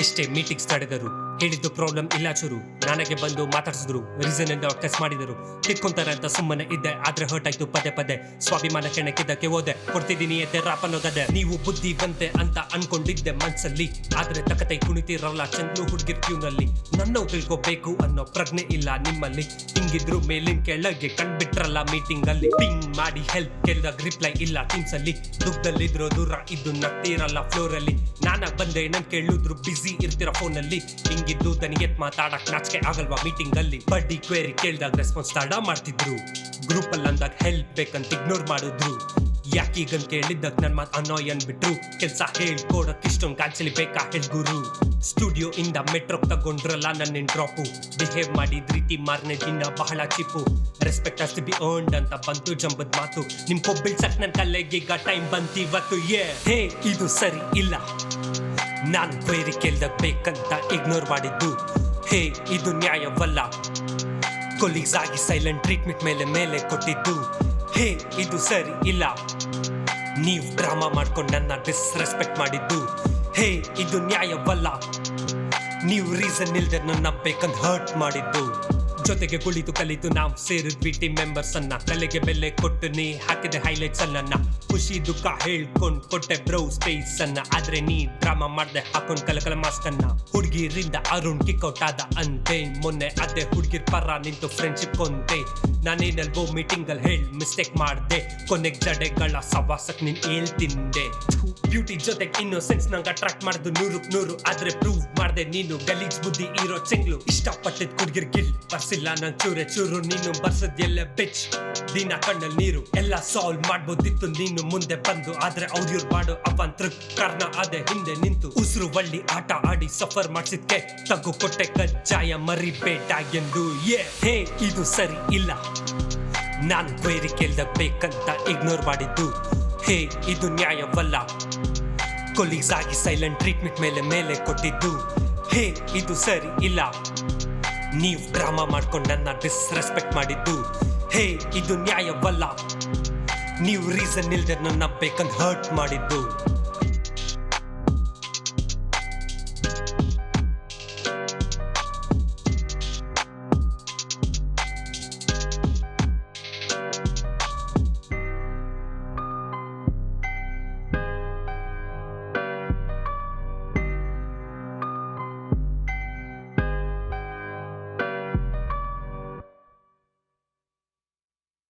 ಎಷ್ಟೇ ಮೀಟಿಂಗ್ಸ್ ನಡೆದರು, ಹೇಳಿದ್ದು ಪ್ರಾಬ್ಲಮ್ ಇಲ್ಲ ಚೂರು. ನನಗೆ ಬಂದು ಮಾತಾಡ್ಸಿದ್ರು, ರೀಸನ್ ಇಂದ ಟೆಸ್ಟ್ ಮಾಡಿದರು. ತಿಕ್ಕೊಂತಾರೆ ಅಂತ ಸುಮ್ಮನೆ ಇದ್ದೆ, ಆದ್ರೆ ಹರ್ಟ್ ಆಯ್ತು ಪದೇ ಪದೇ. ಸ್ವಾಭಿಮಾನ ಕೆಣಕಿದ್ದಕ್ಕೆ ಹೋದೆ, ಕೊಡ್ತಿದ್ದೀನಿ ಎದ್ದೆ ರಾಪ್ ಅನ್ನೋಗದೆ. ನೀವು ಬುದ್ಧಿವಂತೆ ಅಂತ ಅನ್ಕೊಂಡಿದ್ದೆ ಮನ್ಸಲ್ಲಿ, ಆದ್ರೆ ತಕತೈ ಕುಣಿತಿರಲ್ಲ ಚಂದ್ರು ಹುಡ್ಗಿರ್ ಕ್ಯೂನಲ್ಲಿ. ನನ್ನ ತಿಳ್ಕೋಬೇಕು ಅನ್ನೋ ಪ್ರಜ್ಞೆ ಇಲ್ಲ ನಿಮ್ಮಲ್ಲಿ. ಹಿಂಗಿದ್ರು ಮೇಲಿನ ಕೆಳಗೆ ಕಂಡ್ಬಿಟ್ರಲ್ಲ ಮೀಟಿಂಗ್ ಅಲ್ಲಿ. ಪಿಂಗ್ ಮಾಡಿ ಹೆಲ್ಪ್ ಕೇಳಿದಾಗ ರಿಪ್ಲೈ ಇಲ್ಲ ಟೀಮ್ಸ್ ಅಲ್ಲಿ. ದುಃಖದಲ್ಲಿದ್ರು ದೂರ ಇದ್ದು ನಗ್ತಿರಲ್ಲ ಫ್ಲೋರ್ ಅಲ್ಲಿ. ನಾನ ಬಂದೆ ನನ್ ಕೇಳಿದ್ರು ಬಿಸಿ ಇರ್ತಿರ ಫೋನ್ ಅಲ್ಲಿ. ಹಿಂಗಿದ್ದು ತನಿಗೆ ಮಾತಾಡಕ್ ನಾಚಿಕೆ ಆಗಲ್ವಾ ಮೀಟಿಂಗ್ ಅಲ್ಲಿ. ಬಡ್ಡಿ ಕ್ವೇರಿ ಕೇಳಿದಾಗ ರೆಸ್ಪಾನ್ಸ್ ತಡ ಮಾಡ್ತಿದ್ರು. ಗ್ರೂಪ್ ಅಲ್ಲಿ ಅಂದಾಗ ಹೆಲ್ಪ್ ಬೇಕಂತ ಇಗ್ನೋರ್ ಮಾಡಿದ್ರು. ಯಾಕೀಗಂತ ಕೇಳಿದಾಗ ನನ್ ಮಾತು ಅನಾಯ್ ಅನ್ಬಿಟ್ರು. ಕೆಲ್ಸ ಹೇಳ್ಕೊಡಕ್ ಇಷ್ಟೊಂದು ಕಾನ್ಸಲಿ ಬೇಕಾ ಹೇಳ್ಗುರು. ಸ್ಟುಡಿಯೋ ಇಂದ ಮೆಟ್ರೋಕ್ ತಗೊಂಡ್ರಲ್ಲ ನನ್ನ ಡ್ರಾಪು. ಬಿಹೇವ್ ಮಾಡಿದ ರೀತಿ ಮಾರ್ನೆ ದಿನ ಬಹಳ ಚಿಪ್ಪು. ರೆಸ್ಪೆಕ್ಟ್ ಅಷ್ಟು ಬಿ ಅರ್ನ್ಡ್ ಅಂತ ಬಂತು ಜಂಬದ್ ಮಾತು. ನಿಮ್ ಕೊಬ್ಬಿಳ್ಸಕ್ ನನ್ ಕಲೆಗೀಗ ಟೈಮ್ ಬಂತಿವತ್ತು. ಹೇ ಇದು ಸರಿ ಇಲ್ಲ, ನಾನ್ ಕ್ವೇರಿ ಕೇಳ್ದಾಗ ಬೇಕಂತ ಇಗ್ನೋರ್ ಮಾಡಿದ್ದು. ಹೇ ಇದು ನ್ಯಾಯವಲ್ಲ, ಕೊಲೀಗ್ಸ್ ಆಗಿ ಸೈಲೆಂಟ್ ಟ್ರೀಟ್ಮೆಂಟ್ ಮೇಲೆ ಮೇಲೆ ಕೊಟ್ಟಿದ್ದು. ಹೇ ಇದು ಸರಿ ಇಲ್ಲ, ನೀವ್ ಡ್ರಾಮಾ ಮಾಡ್ಕೊಂಡು ನನ್ನ ಡಿಸ್ರೆಸ್ಪೆಕ್ಟ್ ಮಾಡಿದ್ದು. ಹೇ ಇದು ನ್ಯಾಯವಲ್ಲ, ನೀವು ರೀಸನ್ ಇಲ್ದೆ ನನ್ನ ಬೇಕಂತ ಹರ್ಟ್ ಮಾಡಿದ್ದು. ಜೊತೆಗೆ ಕುಳಿತು ಕಲಿತು ನಾವು ಸೇರಿದ್ವಿ ಟೀಮ್ ಮೆಂಬರ್ಸ್ ಅನ್ನ. ಕಲೆಗೆ ಬೆಲೆ ಕೊಟ್ಟು ನೀ ಹಾಕಿದೆ ಹೈಲೈಟ್ಸ್ ಅನ್ನ. ಖುಷಿ ದುಃಖ ಹೇಳ್ಕೊಂಡ್ ಕೊಟ್ಟೆ ಬ್ರೌ ಸ್ಪೇಸ್ ಅನ್ನ. ಆದ್ರೆ ನೀ ಡ್ರಾಮಾ ಮಾಡ್ದೆ ಹಾಕೊಂಡ್ ಕಲಕಲ ಮಾಸ್ಕ್ ಅನ್ನ. ಹುಡ್ಗಿರಿಂದ ಅರುಣ್ ಕಿಕ್ಔಟ್ ಆದ ಅಂತೆ. ಮೊನ್ನೆ ಅದೇ ಹುಡ್ಗಿರ್ ಪರ ನಿಂತು ಫ್ರೆಂಡ್ಶಿಪ್ ಕೊಂದೆ. ನಾನೇನಲ್ವೋ ಮೀಟಿಂಗ್ ಅಲ್ಲಿ ಹೇಳ್ ಮಿಸ್ಟೇಕ್ ಮಾಡ್ದೆ. ಕೊನೆಗ್ ಜಡೆಗಳ ಸವಾಸಕ್ ನೀನ್ ಹೇಳ್ತಿಂದೆ. ಬ್ಯೂಟಿ ಜೊತೆಗೆ ಇನ್ನೋಸೆನ್ಸ್ ನಂಗೆ ಅಟ್ರಾಕ್ಟ್ ಮಾಡಿದ್ದು 100 ಆದ್ರೆ ಪ್ರೂವ್ ಮಾಡ್ದೆ ನೀನು ಗಲೀಜ್ ಬುದ್ಧಿ ಇರೋ ಚೆಂಗ್ಲು. ಇಷ್ಟಪಟ್ಟಿದ್ ಕುಡ್ಗಿರ್ ಗಿಲ್ ಬರ್ಸಿಲ್ಲ ನನ್ ಚೂರೆ ಚೂರು. ನೀನು ಬರ್ಸದ್ ಎಲ್ಲ ಬೆಚ್ ದಿನ ಕಣ್ಣಲ್ ನೀರು. ಎಲ್ಲ ಸಾಲ್ವ್ ಮಾಡ್ಬೋದಿತ್ತು ನೀನು ಮುಂದೆ ಬಂದು. ಆದ್ರೆ ಅವ್ರ ಮಾಡೋ ಅವಂತ್ರ ಕಾರಣ ಅದೇ ಹಿಂದೆ ನಿಂತು. ಉಸಿರು ಬಳ್ಳಿ ಆಟ ಆಡಿ ಸಫರ್ ಮಾಡ್ಸಿದ್ಕೆ ತಗು ಕೊಟ್ಟೆ ಕಜ್ಜಾಯ ಮರಿಬೇಡ ಎಂದು. ಹೇ ಇದು ಸರಿ ಇಲ್ಲ, ನಾನ್ ಕ್ವೇರಿ ಕೇಳ್ದಾಗ ಬೇಕಂತ ಇಗ್ನೋರ್ ಮಾಡಿದ್ದು. ಹೇ ಇದು ನ್ಯಾಯವಲ್ಲ, ಕೊಲೀಗ್ಸ್ ಆಗಿ ಸೈಲೆಂಟ್ ಟ್ರೀಟ್ಮೆಂಟ್ ಮೇಲೆ ಮೇಲೆ ಕೊಟ್ಟಿದ್ದು. ಹೇ ಇದು ಸರಿ ಇಲ್ಲ, ನೀವ್ ಡ್ರಾಮಾ ಮಾಡ್ಕೊಂಡು ನನ್ನ ಡಿಸ್ರೆಸ್ಪೆಕ್ಟ್ ಮಾಡಿದ್ದು. ಹೇ ಇದು ನ್ಯಾಯವಲ್ಲ, ನೀವು ರೀಸನ್ ಇಲ್ದೆ ನನ್ನ ಬೇಕಂತ ಹರ್ಟ್ ಮಾಡಿದ್ದು.